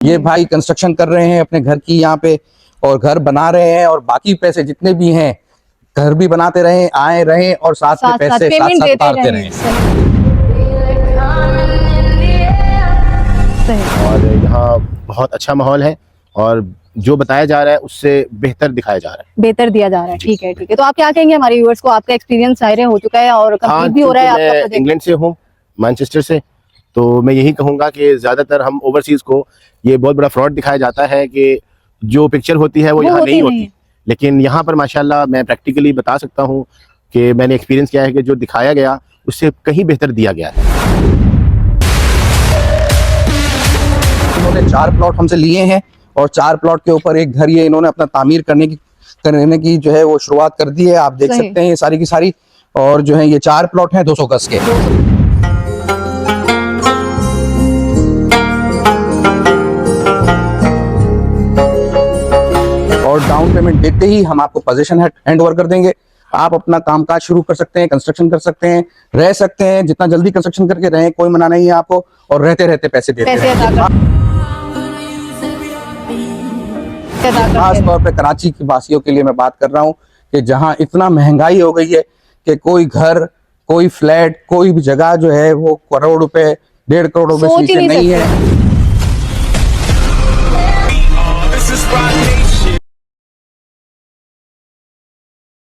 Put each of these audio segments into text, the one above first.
ये भाई कंस्ट्रक्शन कर रहे हैं अपने घर की यहाँ पे, और घर बना रहे हैं, और बाकी पैसे जितने भी हैं घर भी बनाते रहे, आए रहे, और साथ में पैसे साथ साथ उतारते रहे। और यहाँ बहुत अच्छा माहौल है, और जो बताया जा रहा है उससे बेहतर दिखाया जा रहा है, बेहतर दिया जा रहा है। ठीक है, ठीक है। तो आप क्या कहेंगे हमारे व्यूअर्स को? आपका एक्सपीरियंस ज़ाहिर हो चुका है और कंप्लीट भी हो रहा है आपका प्रोजेक्ट। इंग्लैंड से हूँ, मैनचेस्टर से, तो मैं यही कहूँगा कि ज़्यादातर हम ओवरसीज़ को ये बहुत बड़ा फ्रॉड दिखाया जाता है कि जो पिक्चर होती है वो यहाँ नहीं होती, लेकिन यहाँ पर माशाल्लाह मैं प्रैक्टिकली बता सकता हूँ कि मैंने एक्सपीरियंस किया है कि जो दिखाया गया उससे कहीं बेहतर दिया गया है। इन्होंने 4 प्लॉट हमसे लिए हैं, और 4 प्लॉट के ऊपर एक घर ये इन्होंने अपना तामीर करने की जो है वो शुरुआत कर दी है। आप देख सकते हैं ये सारी की सारी, और जो है ये 4 प्लॉट हैं 200 गज के। और डाउन पेमेंट देते ही हम आपको पोजीशन हैंड ओवर कर देंगे। आप अपना कामकाज शुरू कर सकते हैं, कंस्ट्रक्शन कर सकते हैं, रह सकते हैं, जितना जल्दी कंस्ट्रक्शन करके रहें कोई मना नहीं है आपको, और रहते रहते पैसे देते हैं। खास तौर पे कराची की वासियों के लिए मैं बात कर रहा हूँ कि जहाँ इतना महंगाई हो गई है कि कोई घर, कोई फ्लैट, कोई भी जगह जो है वो करोड़ रुपए, 1.5 करोड़ रुपए से नीचे नहीं है।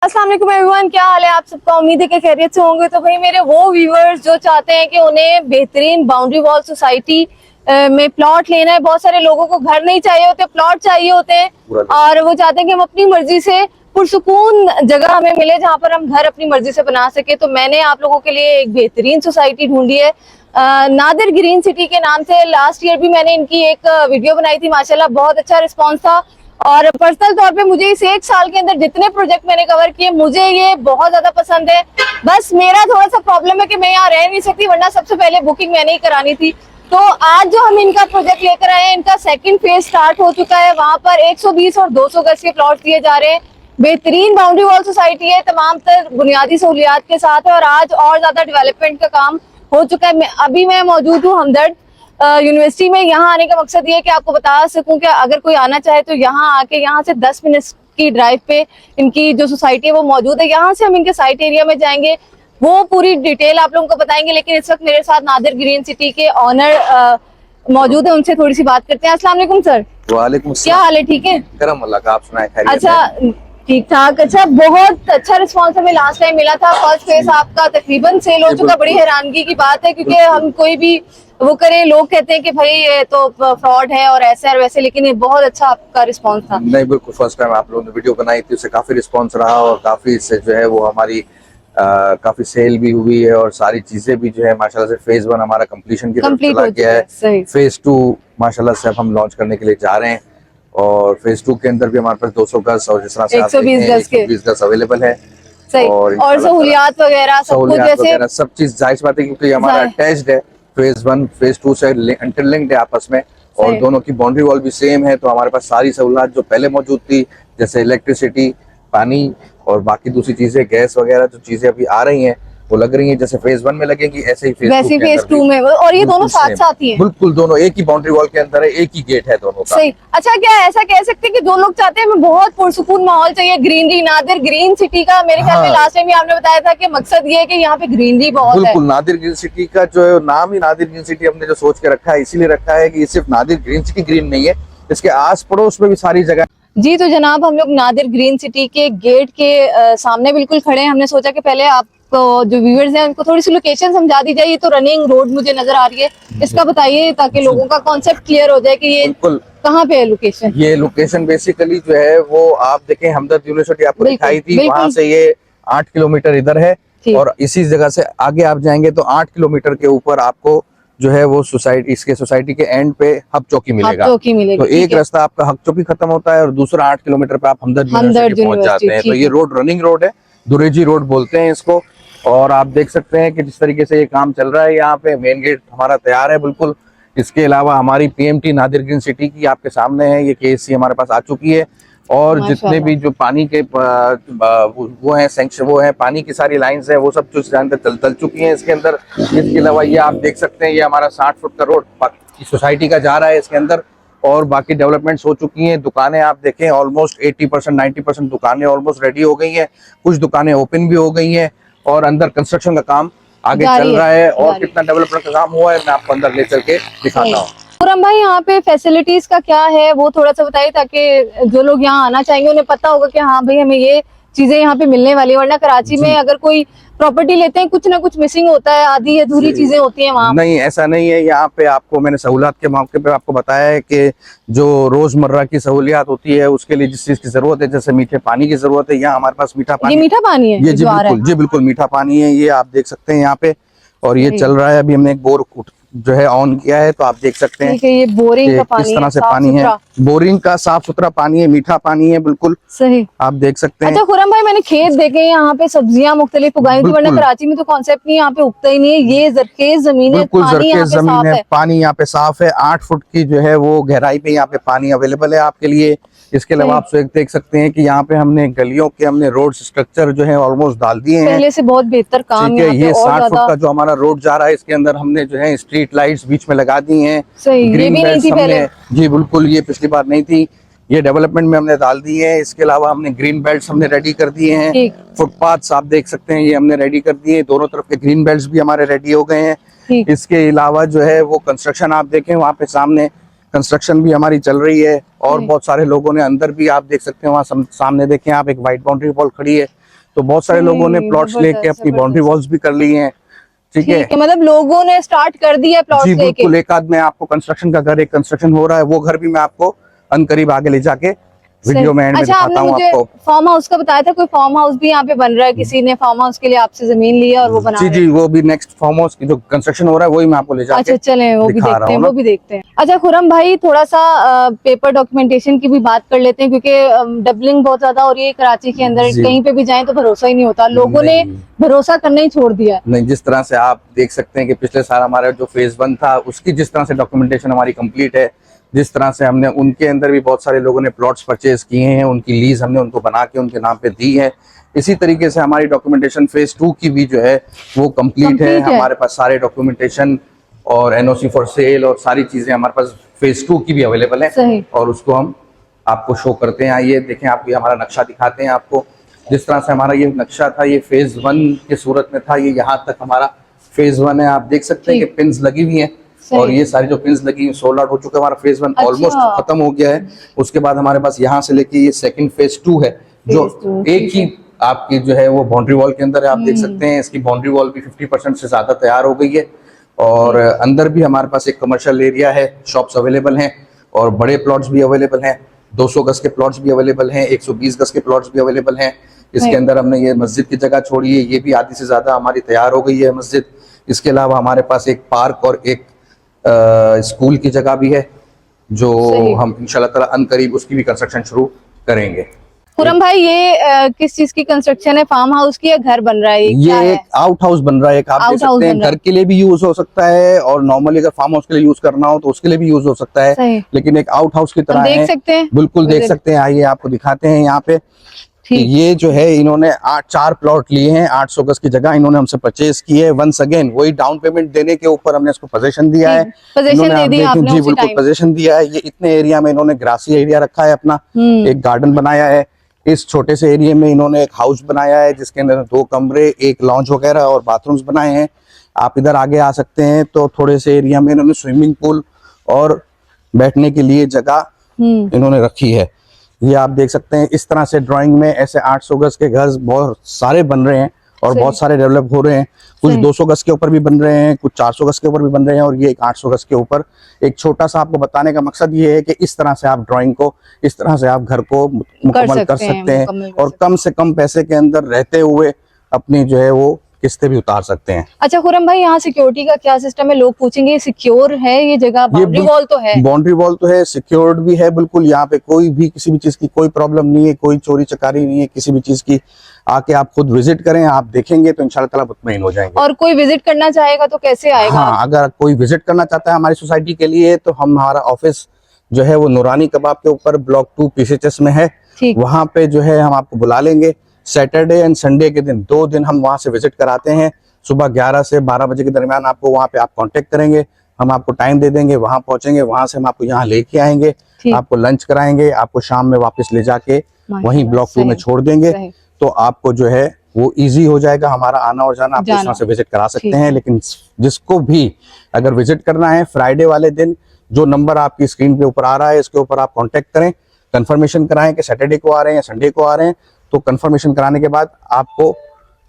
अस्सलाम वालेकुम एवरीवन, क्या हाल है आप सबका? उम्मीद है कि खैरियत से होंगे। तो भाई मेरे वो व्यूअर्स जो चाहते हैं कि उन्हें बेहतरीन बाउंड्री वॉल सोसाइटी में प्लॉट लेना है, बहुत सारे लोगों को घर नहीं चाहिए होते, प्लॉट चाहिए होते हैं, और वो चाहते हैं कि हम अपनी मर्जी से पुरसुकून जगह हमें मिले जहाँ पर हम घर अपनी मर्जी से बना सके। तो मैंने आप लोगों के लिए एक बेहतरीन सोसाइटी ढूंढी है नादिर ग्रीन सिटी के नाम से। लास्ट ईयर भी मैंने इनकी एक वीडियो बनाई थी, माशाल्लाह बहुत अच्छा रिस्पॉन्स था, और पर्सनल तौर पे मुझे इस 1 साल के अंदर जितने प्रोजेक्ट मैंने कवर किए मुझे ये बहुत ज्यादा पसंद है। बस मेरा थोड़ा सा प्रॉब्लम है कि मैं यहाँ रह नहीं सकती, वरना सबसे पहले बुकिंग मैंने ही करानी थी। तो आज जो हम इनका प्रोजेक्ट लेकर आए हैं, इनका सेकंड फेज स्टार्ट हो चुका है। वहां पर 120 और 200 गज के प्लॉट दिए जा रहे हैं। बेहतरीन बाउंड्री वॉल सोसाइटी है, तमाम तर बुनियादी सहूलियात के साथ है, और आज और ज्यादा डेवलपमेंट का काम हो चुका है। अभी मैं मौजूद हूँ हमदर्द यूनिवर्सिटी में। यहाँ आने का मकसद ये है कि आपको बता सकूं कि अगर कोई आना चाहे तो यहाँ आके, यहाँ से 10 मिनट की ड्राइव पे इनकी जो सोसाइटी है वो मौजूद है। यहाँ से हम इनके साइट एरिया में जाएंगे, वो पूरी डिटेल आप लोगों को बताएंगे। लेकिन इस वक्त मेरे साथ नादिर ग्रीन सिटी के ऑनर मौजूद है, उनसे थोड़ी सी बात करते हैं। अस्सलाम वालेकुम सर। वालेकुम अस्सलाम। क्या हाल है? ठीक है, करम अल्लाह का, आप सुनाए? अच्छा ठीक ठाक। अच्छा, बहुत अच्छा रिस्पॉन्स हमें लास्ट टाइम मिला था। फर्स्ट फेज आपका तकरीबन सेल हो चुका। बड़ी हैरानगी की बात है, क्योंकि हम कोई भी वो करें, लोग कहते हैं कि भाई ये तो फ्रॉड है और ऐसे और वैसे, लेकिन ये बहुत अच्छा आपका रिस्पॉन्स था। नहीं, बिल्कुल फर्स्ट टाइम आप लोगों ने वीडियो बनाई थी, उससे काफी रिस्पॉन्स रहा, और काफी इससे जो है वो हमारी काफी सेल भी हुई है, और सारी चीजें भी जो है माशाल्लाह से फेज 1 हमारा कंप्लीशन की तरफ चला गया है। फेज 2 माशाल्लाह से अब हम लॉन्च करने के लिए जा रहे हैं, और फेज 2 के अंदर भी हमारे पास 200 गज और जिस तरह से 120 गज अवेलेबल है, और सहूलियात वगैरह सब चीज जायज बात है, क्योंकि हमारा अटैच्ड है। फेज 1 फेज 2 से इंटरलिंक्ड है आपस में, और दोनों की बाउंड्री वॉल भी सेम है। तो हमारे पास सारी सहूलियात जो पहले मौजूद थी, जैसे इलेक्ट्रिसिटी, पानी, और बाकी दूसरी चीजें, गैस वगैरह जो चीजें अभी आ रही हैं वो लग रही है जैसे फेज 1 में लगेंगी, ऐसे ही फेज 2 में। और ये दोनों साथ साथ ही हैं। बिल्कुल, दोनों एक ही बाउंड्री वॉल के अंदर है, एक ही गेट है दोनों का। सही। अच्छा, क्या ऐसा कह सकते हैं कि जो लोग चाहते हैं हमें बहुत पुरसुकून माहौल चाहिए, ग्रीनरी, नादिर ग्रीन सिटी का मेरे ख्याल में लास्ट टाइम भी आपने बताया था कि मकसद ये है कि यहाँ पे ग्रीनरी बहुत है। बिल्कुल, नादिर ग्रीन सिटी का जो नाम ही नादिर ग्रीन सिटी हमने जो सोच के रखा है, इसीलिए रखा है कि ये सिर्फ नादिर ग्रीन सिटी ग्रीन नहीं है, इसके आस पड़ोस में भी सारी जगह। जी, तो जनाब हम लोग नादिर ग्रीन सिटी के गेट के सामने बिल्कुल खड़े हैं। हमने सोचा कि पहले आपको जो व्यूअर्स हैं उनको थोड़ी सी लोकेशन समझा दी जाए। तो रनिंग रोड मुझे नजर आ रही है, इसका बताइए ताकि लोगों का कॉन्सेप्ट क्लियर हो जाए कि ये कहाँ पे है लोकेशन। ये लोकेशन बेसिकली जो है वो आप देखें, हमदर्द यूनिवर्सिटी आपको दिखाई थी, वहाँ से ये 8 किलोमीटर इधर है, और इसी जगह से आगे आप जाएंगे तो 8 किलोमीटर के ऊपर आपको जो है वो सोसाइटी, इसके सोसाइटी के एंड पे हक चौकी मिलेगा। तो एक रास्ता आपका हक चौकी खत्म होता है, और दूसरा 8 किलोमीटर पे आप हमदर्द यूनिवर्सिटी पहुंच जाते हैं। तो ये रोड रनिंग रोड है, दुरेजी रोड बोलते हैं इसको। और आप देख सकते हैं कि जिस तरीके से ये काम चल रहा है, यहाँ पे मेन गेट हमारा तैयार है बिल्कुल। इसके अलावा हमारी PMT नादिर ग्रीन सिटी की आपके सामने है, ये KSC हमारे पास आ चुकी है, और जितने भी जो पानी के वो है सेंक्शन, वो है पानी की सारी लाइंस है, वो सब जो चल चुकी हैं इसके अंदर। इसके अलावा ये आप देख सकते हैं, ये हमारा 60 फुट का रोड सोसाइटी का जा रहा है इसके अंदर, और बाकी डेवलपमेंट्स हो चुकी हैं। दुकानें आप देखें ऑलमोस्ट 80% 90% दुकानें ऑलमोस्ट रेडी हो गई हैं, कुछ दुकानें ओपन भी हो गई हैं और अंदर कंस्ट्रक्शन का काम आगे जारी चल रहा है। और जारी। कितना डेवलपमेंट का काम हुआ है मैं आपको अंदर ले चल के दिखाता हूँ। खुरम भाई यहाँ पे फैसिलिटीज का क्या है वो थोड़ा सा बताइए, ताकि जो लोग यहाँ आना चाहेंगे उन्हें पता होगा कि हाँ भाई हमें ये चीजें यहाँ पे मिलने वाली है। वरना कराची में अगर कोई प्रॉपर्टी लेते हैं कुछ ना कुछ मिसिंग होता है, आधी अधूरी चीजें होती हैं वहाँ। नहीं, ऐसा नहीं है। यहाँ पे आपको मैंने सहूलियत के मौके पे आपको बताया है कि जो रोजमर्रा की सहूलियत होती है उसके लिए जिस चीज की जरूरत है, जैसे मीठे पानी की जरूरत है, यहाँ हमारे पास मीठा पानी, ये मीठा पानी है ये जी जो आ रहा बिल्कुल, जी बिल्कुल मीठा पानी है। ये आप देख सकते हैं यहाँ पे, और ये चल रहा है। अभी हमने एक बोर जो है ऑन किया है तो आप देख सकते हैं ठीक है। ये बोरिंग का पानी किस तरह से साफ पानी है, सुथरा। बोरिंग का साफ सुथरा पानी है, मीठा पानी है, बिल्कुल सही। आप देख सकते हैं। अच्छा खुरम भाई मैंने खेत देखे हैं यहाँ पे, सब्जियां मुख्तलिफ उगाई थी, वरना बिल्कुल। कराची में तो कॉन्सेप्ट नहीं, यहाँ पे उगता ही नहीं है। ये जरखेज जमीन है, बिल्कुल पानी यहाँ जरखेज पे जमीन साफ है, है। पानी यहाँ पे साफ है। 8 फुट की जो है वो गहराई पे यहाँ पे पानी अवेलेबल है आपके लिए। इसके अलावा आप देख सकते हैं कि यहाँ पे हमने गलियों के हमने रोड स्ट्रक्चर जो है ऑलमोस्ट डाल दिए हैं, पहले से बहुत बेहतर काम ठीक है। यहाँ पे ये और 60 फुट ज्यादा। का जो हमारा रोड जा रहा है इसके अंदर हमने जो है स्ट्रीट लाइट्स बीच में लगा दी हैं। सही, ये ग्रीन भी नहीं बेल्ट्स थी हमने, पहले। जी बिल्कुल, ये पिछली बार नहीं थी, ये डेवलपमेंट में हमने डाल दी है। इसके अलावा हमने ग्रीन बेल्ट्स हमने रेडी कर दिए हैं। ठीक। फुटपाथ्स आप देख सकते हैं ये हमने रेडी कर दिए हैं, दोनों तरफ के ग्रीन बेल्ट्स भी हमारे रेडी हो गए हैं। ठीक। इसके अलावा जो है वो कंस्ट्रक्शन आप देखें वहाँ पे सामने कंस्ट्रक्शन भी हमारी चल रही है, और बहुत सारे लोगों ने अंदर भी आप देख सकते हैं वहाँ सामने देखें आप, एक व्हाइट बाउंड्री वॉल खड़ी है, तो बहुत सारे लोगों ने प्लॉट्स लेके अपनी बाउंड्री वॉल्स भी कर ली हैं, ठीक है। मतलब लोगों ने स्टार्ट कर दिया प्लॉट्स जी लेके। बिल्कुल, एक आध में आपको कंस्ट्रक्शन का घर, एक कंस्ट्रक्शन हो रहा है, वो घर भी मैं आपको अनकरीब आगे ले जाके वीडियो में एंड में अच्छा आपने दिखाता हूँ मुझे आपको। फार्म हाउस का बताया था, कोई फार्म हाउस भी यहाँ पे बन रहा है, किसी ने फार्म हाउस के लिए आपसे जमीन ली है और वो बना जी रहे जी, हैं। वो भी नेक्स्ट फार्म हाउस की जो कंस्ट्रक्शन हो रहा है वही मैं आपको ले जाके अच्छा चले वो भी दिखा देखते रहा हैं, हूँ ना। वो भी देखते हैं। अच्छा खुरम भाई थोड़ा सा पेपर डॉक्यूमेंटेशन की भी बात कर लेते हैं, क्योंकि डबलिंग बहुत ज्यादा हो रही है कराची के अंदर, जी। कहीं पे भी जाएं तो भरोसा ही नहीं होता, लोगों ने भरोसा करना ही छोड़ दिया है। नहीं, जिस तरह से आप देख सकते हैं कि पिछले साल हमारा जो फेज 1 था उसकी जिस तरह से डॉक्यूमेंटेशन हमारी कंप्लीट है, जिस तरह से हमने उनके अंदर भी बहुत सारे लोगों ने प्लॉट्स परचेज किए हैं, उनकी लीज हमने उनको बना के उनके नाम पे दी है, इसी तरीके से हमारी डॉक्यूमेंटेशन फेज 2 की भी जो है वो कंप्लीट है। हमारे पास सारे डॉक्यूमेंटेशन और एनओसी फॉर सेल और सारी चीजें हमारे पास फेज 2 की भी अवेलेबल है, और उसको हम आपको शो करते हैं। आइए देखें, आपको ये हमारा नक्शा दिखाते हैं आपको। जिस तरह से हमारा ये नक्शा था, ये फेज 1 की सूरत में था, ये यहाँ तक हमारा फेज 1 है। आप देख सकते हैं कि पिन्स लगी हुई हैं, और ये सारी जो पिन्स लगी हैं सोल्ड आउट हो चुका है। हमारा फेज 1 ऑलमोस्ट खत्म हो गया है। उसके बाद हमारे पास यहाँ से लेके ये सेकंड फेज 2 है, जो एक ही आपकी जो है वो बाउंड्री वॉल के अंदर है। आप देख सकते हैं इसकी बाउंड्री वॉल भी 50% से ज्यादा तैयार हो गई है, और अंदर भी हमारे पास एक कमर्शियल एरिया है, शॉप्स अवेलेबल हैं, और बड़े प्लॉट्स भी अवेलेबल हैं, 200 गज के प्लॉट्स भी अवेलेबल हैं, 120 गज के प्लॉट्स भी अवेलेबल हैं। इसके अंदर हमने ये मस्जिद की जगह छोड़ी है, ये भी आधी से ज्यादा हमारी तैयार हो गई है मस्जिद। इसके अलावा हमारे पास एक पार्क और एक स्कूल की जगह भी है, जो हम इंशाल्लाह ताला अनकरीब उसकी भी कंस्ट्रक्शन शुरू करेंगे। खुरम भाई ये किस चीज की कंस्ट्रक्शन है, फार्म हाउस की या घर बन रहा है? ये एक आउट हाउस बन रहा है, एक आप देख सकते हैं, घर के लिए भी यूज हो सकता है, और नॉर्मली अगर फार्म हाउस के लिए यूज करना हो तो उसके लिए भी यूज हो सकता है, लेकिन एक आउट हाउस की तरह देख सकते हैं, बिल्कुल देख सकते हैं। आइए आपको दिखाते हैं यहाँ पे। ये जो है इन्होंने 4 प्लॉट लिए हैं, 800 गज की जगह इन्होंने हमसे परचेज की है। वंस अगेन वही डाउन पेमेंट देने के ऊपर हमने इसको पोजीशन दिया है, पोजीशन दे दी आपने, जी बिल्कुल पोजीशन दिया है। ये इतने एरिया में इन्होंने ग्रासी एरिया रखा है अपना, एक गार्डन बनाया है। इस छोटे से एरिया में इन्होंने एक हाउस बनाया है जिसके अंदर 2 कमरे, एक लॉन्च वगैरह और बाथरूम्स बनाए हैं। आप इधर आगे आ सकते हैं तो थोड़े से एरिया में इन्होंने स्विमिंग पूल और बैठने के लिए जगह इन्होंने रखी है। ये आप देख सकते हैं। इस तरह से ड्राइंग में ऐसे 800 गज के घर बहुत सारे बन रहे हैं, और बहुत सारे डेवलप हो रहे हैं। कुछ 200 गज के ऊपर भी बन रहे हैं, कुछ 400 गज के ऊपर भी बन रहे हैं, और ये एक 800 गज के ऊपर। एक छोटा सा आपको बताने का मकसद ये है कि इस तरह से आप ड्राइंग को, इस तरह से आप घर को मुकम्मल कर सकते हैं, और कम से कम पैसे के अंदर रहते हुए अपनी जो है वो किस्तें भी उतार सकते हैं। अच्छा खुरम भाई यहाँ सिक्योरिटी का क्या सिस्टम है? लोग पूछेंगे सिक्योर है ये जगह? बाउंड्री वॉल तो है, बाउंड्री वॉल तो है, सिक्योर्ड भी है बिल्कुल। यहाँ पे कोई भी किसी भी चीज की कोई प्रॉब्लम नहीं है, कोई चोरी चकारी नहीं है किसी भी चीज की। आके आप खुद विजिट करें, आप देखेंगे तो इंशाल्लाह ताला मुतमईन हो जाएंगे। और कोई विजिट करना चाहेगा तो कैसे आएगा? हाँ, अगर कोई विजिट करना चाहता है हमारी सोसाइटी के लिए तो हमारा ऑफिस जो है वो नूरानी कबाब के ऊपर ब्लॉक 2 PCHS में है। वहाँ पे जो है हम आपको बुला लेंगे। सैटरडे एंड संडे के दिन 2 दिन हम वहाँ से विजिट कराते हैं। सुबह 11 से 12 बजे के दरमियान आपको वहाँ पे आप कांटेक्ट करेंगे, हम आपको टाइम दे देंगे, वहां पहुंचेंगे, वहां से हम आपको यहाँ लेके आएंगे, ठीक। आपको लंच कराएंगे, आपको शाम में वापस ले जाके वहीं ब्लॉक 2 में छोड़ देंगे। तो आपको जो है वो इजी हो जाएगा हमारा आना और जाना। आप उस तरह से विजिट करा सकते हैं। लेकिन जिसको भी अगर विजिट करना है फ्राइडे वाले दिन, जो नंबर आपकी स्क्रीन पे ऊपर आ रहा है इसके ऊपर आप कांटेक्ट करें, कंफर्मेशन कराएं कि सैटरडे को आ रहे हैं या संडे को आ रहे हैं। तो कंफर्मेशन कराने के बाद आपको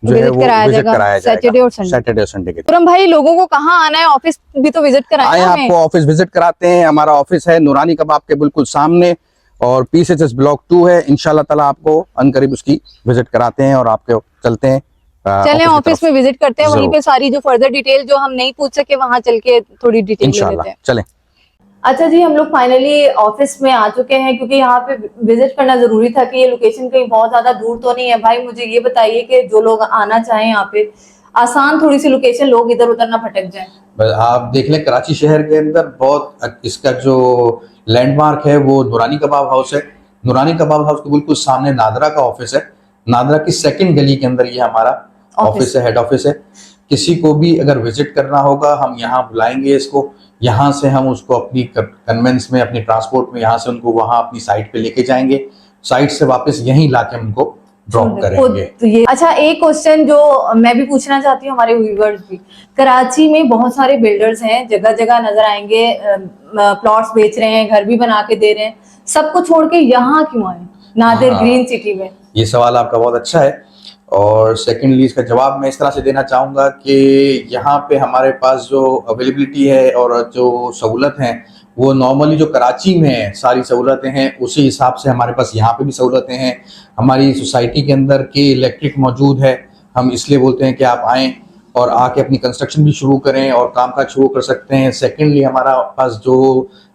जो है वो विजिट कराया जाएगा सैटरडे और संडे के। खुरम भाई, लोगों को कहाँ आना है? ऑफिस भी तो विजिट कराएं ना हमें। आपको ऑफिस विजिट कराते हैं। हमारा ऑफिस है नूरानी कबाब के बिल्कुल सामने और PCHS ब्लॉक 2 है। इंशाल्लाह ताला आपको अनकरीब उसकी विजिट कराते हैं और आपके चलते हैं, चलें ऑफिस में विजिट करते हैं। वहीं पे सारी जो फर्दर डिटेल जो हम नहीं पूछ सके वहां चल के थोड़ी डिटेल ले लेते हैं। चलें। अच्छा जी, हम लोग फाइनली ऑफिस में आ चुके हैं क्योंकि यहाँ पे विजिट करना जरूरी था कि ये लोकेशन कहीं बहुत ज्यादा दूर तो नहीं है। भाई मुझे ये बताइए कि जो लोग आना चाहें यहाँ पे, आसान थोड़ी सी लोकेशन, लोग इधर उधर ना भटक जाएं। आप देख लें कराची शहर के अंदर बहुत इसका जो लैंडमार्क है वो नूरानी कबाब हाउस है। नूरानी कबाब हाउस के बिल्कुल सामने नादरा का ऑफिस है। नादरा की 2nd गली के अंदर ये हमारा ऑफिस है, हेड ऑफिस है। किसी को भी अगर विजिट करना होगा हम यहाँ बुलाएंगे इसको, यहाँ से हम उसको अपनी कन्वेंस में, अपनी ट्रांसपोर्ट में यहाँ से उनको वहाँ अपनी साइट पे लेके जाएंगे, साइट से वापस यहीं लाके उनको ड्रॉप करेंगे। तो ये अच्छा, एक क्वेश्चन जो मैं भी पूछना चाहती हूँ, हमारे व्यूअर्स भी, कराची में बहुत सारे बिल्डर्स हैं, जगह जगह नजर आएंगे, प्लॉट्स बेच रहे हैं, घर भी बना के दे रहे हैं, सबको छोड़ के यहाँ क्यों आए नादिर ग्रीन सिटी में? ये सवाल आपका बहुत अच्छा है। और सेकेंडली इसका जवाब मैं इस तरह से देना चाहूँगा कि यहाँ पे हमारे पास जो अवेलेबिलिटी है और जो सहूलत हैं वो नॉर्मली जो कराची में है सारी सहूलतें हैं उसी हिसाब से हमारे पास यहाँ पे भी सहूलतें हैं। हमारी सोसाइटी के अंदर के इलेक्ट्रिक मौजूद है। हम इसलिए बोलते हैं कि आप आएँ और आके अपनी कंस्ट्रक्शन भी शुरू करें और काम काज शुरू कर सकते हैं। सेकेंडली हमारा पास जो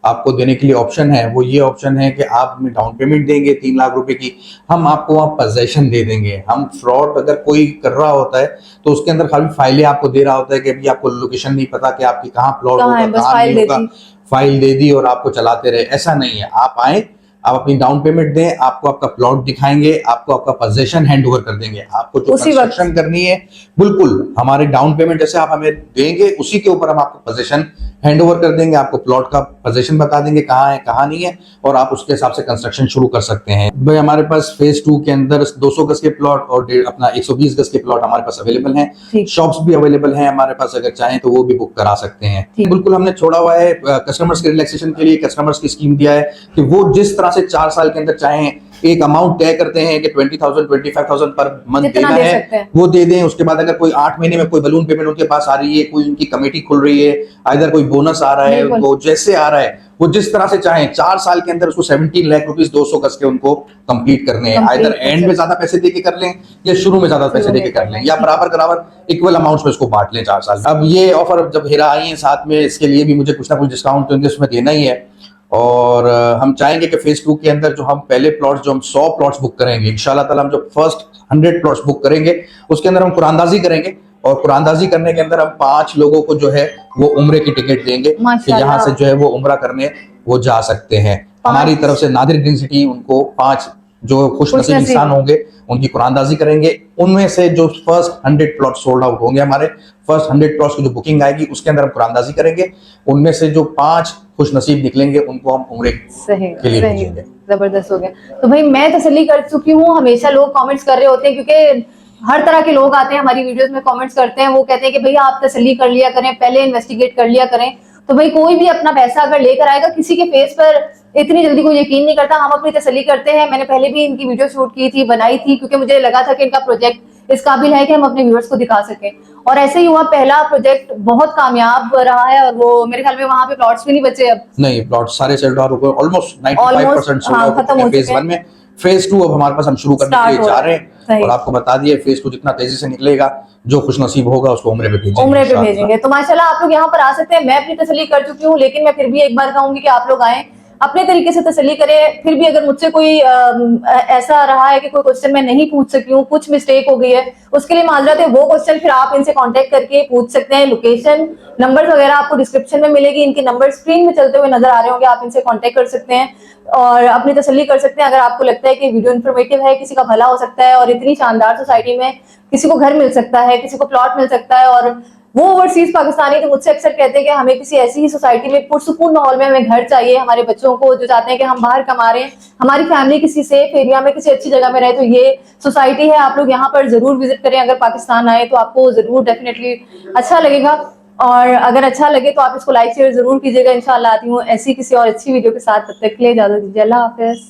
आपको देने के लिए ऑप्शन है वो ये ऑप्शन है कि आप हमें डाउन पेमेंट देंगे 3 लाख रुपए की, हम आपको वहाँ पोजेशन दे देंगे। हम फ्रॉड अगर कोई कर रहा होता है तो उसके अंदर खाली फाइलें आपको दे रहा होता है कि अभी आपको लोकेशन नहीं पता कि आपकी कहाँ प्लॉट होगा, कहाँ नहीं होगा, फाइल दे दी और आपको चलाते रहे। ऐसा नहीं है। आप आए, आप अपनी डाउन पेमेंट दें, आपको आपका प्लॉट दिखाएंगे, आपको आपका पोजीशन हैंड ओवर कर देंगे। आपको जो कंस्ट्रक्शन करनी है बिल्कुल हमारे डाउन पेमेंट जैसे आप हमें देंगे उसी के ऊपर हम आपको पोजीशन हैंड ओवर कर देंगे। आपको प्लॉट का पोजीशन बता देंगे कहाँ है कहाँ नहीं है और आप उसके हिसाब से कंस्ट्रक्शन शुरू कर सकते हैं। भाई हमारे पास फेज 2 के अंदर 200 गज के प्लॉट और अपना 120 गज के प्लॉट हमारे पास अवेलेबल हैं। शॉप्स भी अवेलेबल हैं हमारे पास, अगर चाहें तो वो भी बुक करा सकते हैं। बिल्कुल हमने छोड़ा हुआ है कस्टमर्स के रिलैक्सेशन के लिए, कस्टमर्स की स्कीम दिया है कि वो जिस तरह से 4 साल के अंदर चाहें एक अमाउंट तय करते हैं कि 20,000 25,000 पर मंथ देना है वो दे दें। उसके बाद अगर कोई 8 महीने में कोई बलून पेमेंट उनके पास आ रही है, कोई उनकी कमेटी खुल रही है, इधर कोई बोनस आ रहा है, वो जैसे आ रहा है वो जिस तरह से चाहें 4 साल के अंदर उसको 17 लाख रुपीस 200 गज के उनको कंप्लीट करने हैं। इधर एंड में ज्यादा पैसे देके कर लें या शुरू में ज्यादा पैसे देके कर लें या बराबर इक्वल अमाउंट्स में इसको बांट लें 4 साल। अब ये ऑफर जब हेरा आई है साथ में, इसके लिए भी मुझे कुछ ना कुछ डिस्काउंट तो इसमें देना ही है। और हम चाहेंगे कि फेज 2 के अंदर जो हम पहले प्लॉट्स जो हम 100 प्लॉट्स बुक करेंगे इंशाल्लाह ताला, हम जो फर्स्ट 100 प्लॉट्स बुक करेंगे उसके अंदर हम कुरानदाजी करेंगे और कुरानदाजी करने के अंदर हम 5 लोगों को जो है वो उम्रे की टिकट देंगे कि यहाँ से जो है वो उम्रा करने वो जा सकते हैं। हमारी तरफ से नादिर ग्रीन सिटी उनको 5 जो खुश नसीब इंसान होंगे उनकी कुरानदाजी करेंगे। उनमें से जो फर्स्ट 100 प्लॉट सोल्ड आउट होंगे, हमारे फर्स्ट 100 प्लॉट्स की जो बुकिंग आएगी उसके अंदर हम कुरानदाजी करेंगे। उनमें से जो 5 खुश नसीब निकलेंगे उनको हम उम्रे के लिए भेजेंगे। जबरदस्त हो गया। तो भाई मैं तसल्ली कर चुकी हूँ। हमेशा लोग कमेंट्स कर रहे होते हैं क्योंकि हर तरह के लोग आते हैं हमारी वीडियोस में कमेंट्स करते हैं, वो कहते हैं कि भैया आप तसल्ली कर लिया करें, पहले इन्वेस्टिगेट कर लिया करें। तो भाई कोई भी अपना पैसा अगर लेकर आएगा, किसी के फेस पर इतनी जल्दी कोई यकीन नहीं करता, हम अपनी तसल्ली करते हैं। मैंने पहले भी इनकी वीडियो शूट की थी, बनाई थी, क्योंकि मुझे लगा था कि इनका प्रोजेक्ट इस काबिल है कि हम अपने व्यूअर्स को दिखा सकें। और ऐसे ही हुआ, पहला प्रोजेक्ट बहुत कामयाब रहा है और वो मेरे ख्याल में वहां पे प्लॉट्स भी नहीं बचे। अब नहीं, प्लॉट सारे सोल्ड आउट हो गए, ऑलमोस्ट 95% सोल्ड आउट खत्म हो फेज 1 में। फेज 2 अब हमारे पास हम शुरू करने के लिए जा रहे हैं और आपको बता दिए फेज 2 जितना तेजी से निकलेगा जो खुश नसीब होगा उसको उम्रे पे भेजेंगे। तो माशाल्लाह आप लोग यहाँ पर आ सकते हैं। मैं अपनी तसल्ली कर चुकी हूँ, लेकिन मैं फिर भी एक बार कहूंगी कि आप लोग आए, अपने तरीके से तसल्ली करें। फिर भी अगर मुझसे कोई ऐसा रहा है कि कोई क्वेश्चन मैं नहीं पूछ सकी हूँ, कुछ मिस्टेक हो गई है, उसके लिए माजरत है। वो क्वेश्चन फिर आप इनसे कांटेक्ट करके पूछ सकते हैं। लोकेशन नंबर वगैरह आपको डिस्क्रिप्शन में मिलेगी, इनके नंबर स्क्रीन में चलते हुए नजर आ रहे होंगे, आप इनसे कांटेक्ट कर सकते हैं और अपनी तसल्ली कर सकते हैं। अगर आपको लगता है कि वीडियो इन्फॉर्मेटिव है, किसी का भला हो सकता है और इतनी शानदार सोसाइटी में किसी को घर मिल सकता है, किसी को प्लॉट मिल सकता है और वो ओवरसीज पाकिस्तानी जो मुझसे अक्सर कहते हैं कि हमें किसी ऐसी ही सोसाइटी में पुरसुकून माहौल में हमें घर चाहिए, हमारे बच्चों को जो चाहते हैं कि हम बाहर कमा रहे हैं, हमारी फैमिली किसी सेफ एरिया में किसी अच्छी जगह में रहे, तो ये सोसाइटी है। आप लोग यहाँ पर जरूर विजिट करें। अगर पाकिस्तान आए तो आपको जरूर डेफिनेटली अच्छा लगेगा, और अगर अच्छा लगे तो आप इसको लाइक शेयर जरूर कीजिएगा। इंशाल्लाह आती हूँ ऐसी किसी और अच्छी वीडियो के साथ। तब तक के लिए इजाजत दीजिए। अल्लाह हाफिज।